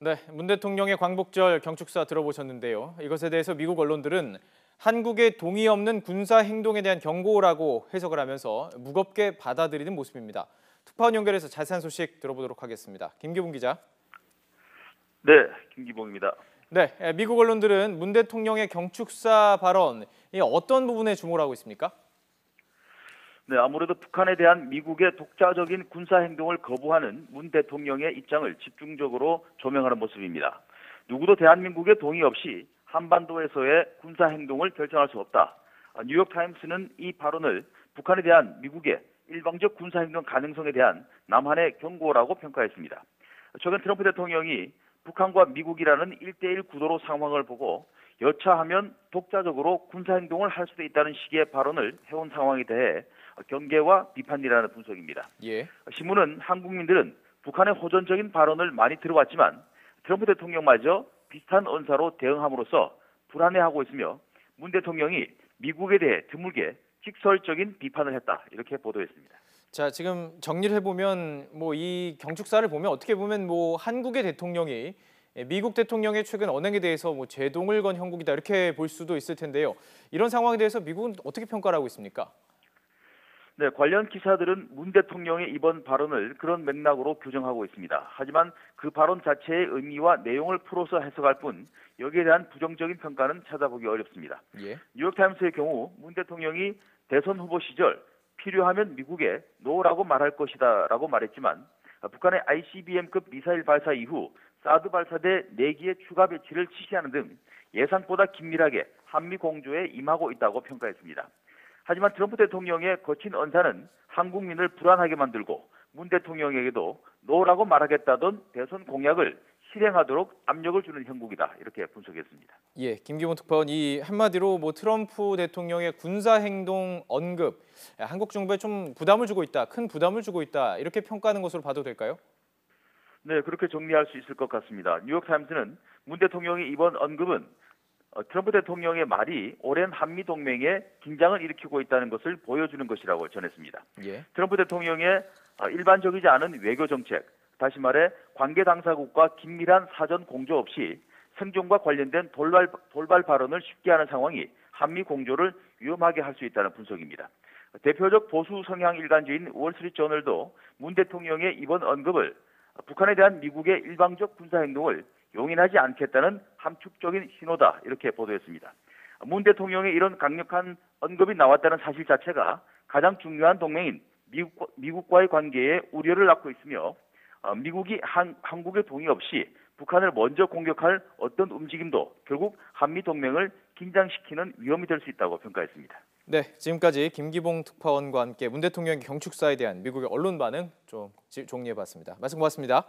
네, 문 대통령의 광복절 경축사 들어보셨는데요. 이것에 대해서 미국 언론들은 한국의 동의 없는 군사 행동에 대한 경고라고 해석을 하면서 무겁게 받아들이는 모습입니다. 특파원 연결해서 자세한 소식 들어보도록 하겠습니다. 김기붕 기자. 네, 김기봉입니다. 네, 미국 언론들은 문 대통령의 경축사 발언, 어떤 부분에 주목을 하고 있습니까? 네, 아무래도 북한에 대한 미국의 독자적인 군사 행동을 거부하는 문 대통령의 입장을 집중적으로 조명하는 모습입니다. 누구도 대한민국의 동의 없이 한반도에서의 군사 행동을 결정할 수 없다. 뉴욕타임스는 이 발언을 북한에 대한 미국의 일방적 군사 행동 가능성에 대한 남한의 경고라고 평가했습니다. 최근 트럼프 대통령이 북한과 미국이라는 1대1 구도로 상황을 보고 여차하면 독자적으로 군사행동을 할 수도 있다는 식의 발언을 해온 상황에 대해 경계와 비판이라는 분석입니다. 예. 신문은 한국민들은 북한의 호전적인 발언을 많이 들어왔지만 트럼프 대통령마저 비슷한 언사로 대응함으로써 불안해하고 있으며 문 대통령이 미국에 대해 드물게 직설적인 비판을 했다. 이렇게 보도했습니다. 자, 지금 정리를 해보면 이 경축사를 보면 어떻게 보면 한국의 대통령이 미국 대통령의 최근 언행에 대해서 제동을 건 형국이다 이렇게 볼 수도 있을 텐데요. 이런 상황에 대해서 미국은 어떻게 평가를 하고 있습니까? 네, 관련 기사들은 문 대통령의 이번 발언을 그런 맥락으로 규정하고 있습니다. 하지만 그 발언 자체의 의미와 내용을 풀어서 해석할 뿐 여기에 대한 부정적인 평가는 찾아보기 어렵습니다. 예. 뉴욕타임스의 경우 문 대통령이 대선 후보 시절 필요하면 미국에 노라고 말할 것이다 라고 말했지만 북한의 ICBM급 미사일 발사 이후 사드 발사대 4기의 추가 배치를 지시하는 등 예상보다 긴밀하게 한미 공조에 임하고 있다고 평가했습니다. 하지만 트럼프 대통령의 거친 언사는 한국민을 불안하게 만들고 문 대통령에게도 노라고 말하겠다던 대선 공약을 실행하도록 압력을 주는 형국이다. 이렇게 분석했습니다. 예, 김기붕 특파원 이 한마디로 트럼프 대통령의 군사 행동 언급, 한국 정부에 좀 부담을 주고 있다, 큰 부담을 주고 있다 이렇게 평가하는 것으로 봐도 될까요? 네, 그렇게 정리할 수 있을 것 같습니다. 뉴욕타임스는 문 대통령의 이번 언급은 트럼프 대통령의 말이 오랜 한미 동맹에 긴장을 일으키고 있다는 것을 보여주는 것이라고 전했습니다. 예. 트럼프 대통령의 일반적이지 않은 외교 정책, 다시 말해 관계 당사국과 긴밀한 사전 공조 없이 생존과 관련된 돌발 발언을 쉽게 하는 상황이 한미 공조를 위험하게 할 수 있다는 분석입니다. 대표적 보수 성향 일간지인 월스트리트저널도 문 대통령의 이번 언급을 북한에 대한 미국의 일방적 군사 행동을 용인하지 않겠다는 함축적인 신호다 이렇게 보도했습니다. 문 대통령의 이런 강력한 언급이 나왔다는 사실 자체가 가장 중요한 동맹인 미국과의 관계에 우려를 낳고 있으며 미국이 한국의 동의 없이 북한을 먼저 공격할 어떤 움직임도 결국 한미 동맹을 긴장시키는 위험이 될 수 있다고 평가했습니다. 네, 지금까지 김기붕 특파원과 함께 문 대통령의 경축사에 대한 미국의 언론 반응 좀 정리해봤습니다. 말씀 고맙습니다.